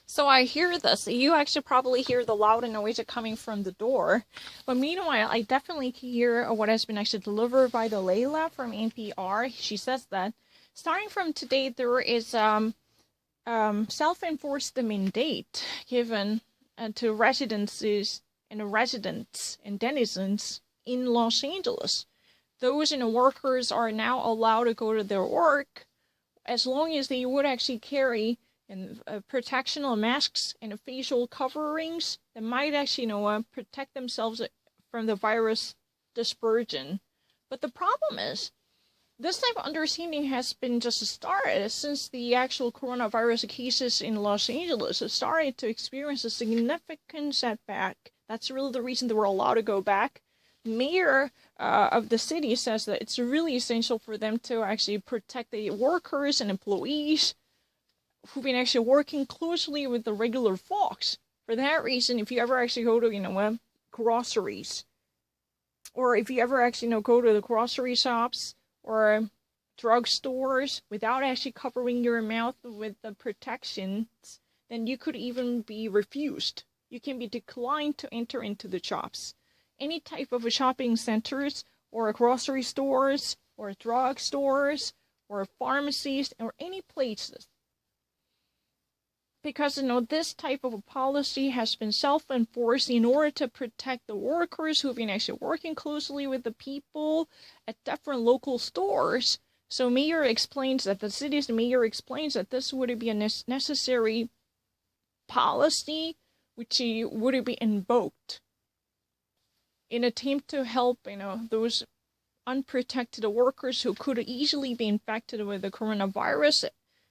So I hear this. You actually probably hear the loud noise coming from the door. But meanwhile, I definitely hear what has been actually delivered by the Layla from NPR. She says that starting from today, there is self-enforced mandate given to residents and denizens in Los Angeles. Those workers are now allowed to go to their work as long as they would actually carry protectional masks and facial coverings that might actually protect themselves from the virus dispersion. But the problem is, this type of understanding has been just started since the actual coronavirus cases in Los Angeles have started to experience a significant setback. That's really the reason they were allowed to go back. Mayor of the city says that it's really essential for them to actually protect the workers and employees who've been actually working closely with the regular folks. For that reason, if you ever actually go to, groceries, or if you ever actually, go to the grocery shops or drugstores without actually covering your mouth with the protections, then you could even be refused. You can be declined to enter into the shops. Any type of shopping centers or grocery stores or drugstores or pharmacies or any places. Because, this type of a policy has been self-enforced in order to protect the workers who've been actually working closely with the people at different local stores. So the city's mayor explains that this would be a necessary policy which would be invoked in attempt to help, those unprotected workers who could easily be infected with the coronavirus,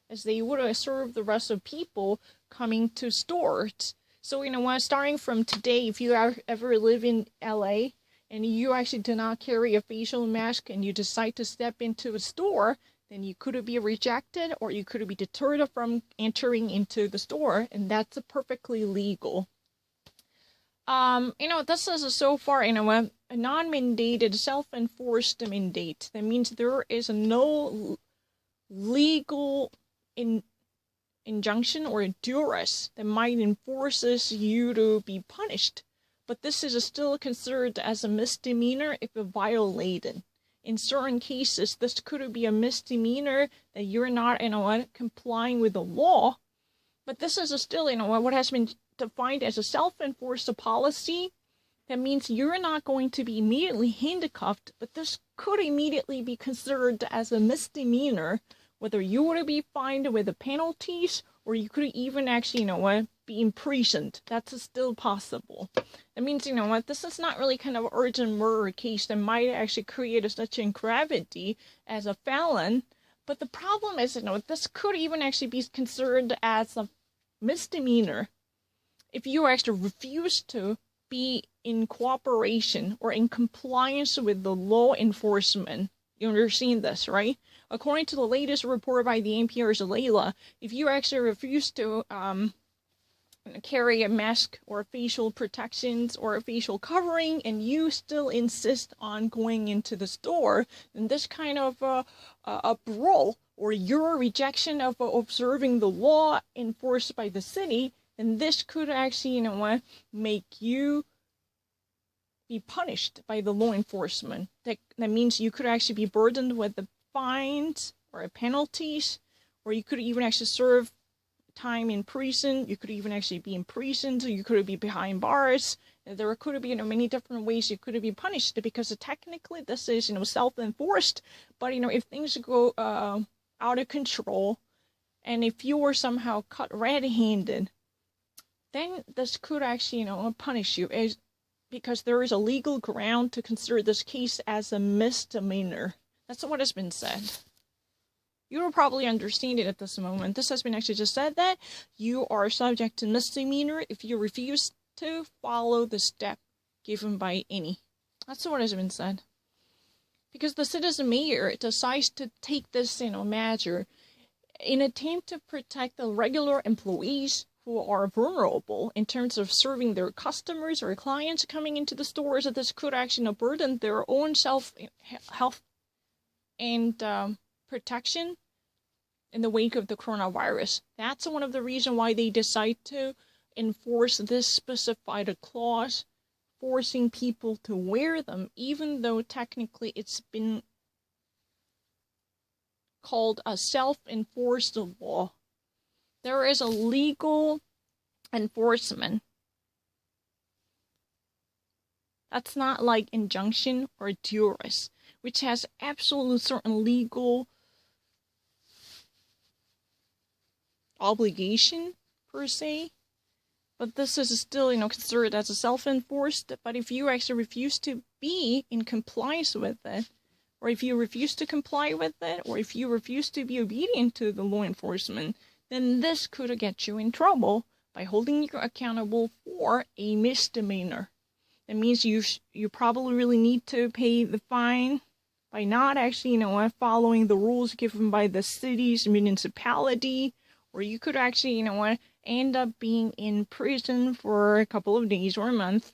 as they would serve the rest of people coming to stores. So, starting from today, if you ever live in LA and you actually do not carry a facial mask and you decide to step into a store, then you could be rejected or you could be deterred from entering into the store, and that's perfectly legal. This is so far, a non-mandated, self-enforced mandate. That means there is no legal injunction or duress that might enforces you to be punished. But this is still considered as a misdemeanor if violated. In certain cases, this could be a misdemeanor that you're not, complying with the law. But this is still, what has been defined as a self-enforced policy. That means you're not going to be immediately handcuffed, but this could immediately be considered as a misdemeanor, whether you would be fined with the penalties or you could even actually, be imprisoned. That's still possible. That means, this is not really kind of an urgent murder case that might actually create such a gravity as a felon. But the problem is, this could even actually be considered as a misdemeanor if you actually refuse to be in cooperation or in compliance with the law enforcement. You understand this, right? According to the latest report by the NPR's Layla, if you actually refuse to carry a mask or facial protections or a facial covering and you still insist on going into the store, then this kind of a brawl or your rejection of observing the law enforced by the city, then this could actually, make you be punished by the law enforcement. That means you could actually be burdened with the fines or penalties, or you could even actually serve time in prison. You could even actually be imprisoned. You could be behind bars. There could be many different ways you could be punished, because technically this is self-enforced. But if things go out of control, and if you were somehow caught red-handed, then this could actually punish you, because there is a legal ground to consider this case as a misdemeanor. That's what has been said. You will probably understand it at this moment. This has been actually just said that you are subject to misdemeanor if you refuse to follow the step given by any. That's what has been said. Because the citizen mayor decides to take this, measure in attempt to protect the regular employees who are vulnerable in terms of serving their customers or clients coming into the stores. That this could actually burden their own health and protection in the wake of the coronavirus. That's one of the reasons why they decide to enforce this specified clause, forcing people to wear them, even though technically it's been called a self-enforced law. There is a legal enforcement. That's not like injunction or duress, which has absolute certain legal obligation per se. But this is still, considered as a self-enforced. But if you actually refuse to be in compliance with it, or if you refuse to comply with it, or if you refuse to be obedient to the law enforcement, then this could get you in trouble by holding you accountable for a misdemeanor. That means you probably really need to pay the fine by not actually, following the rules given by the city's municipality, or you could actually, end up being in prison for a couple of days or a month.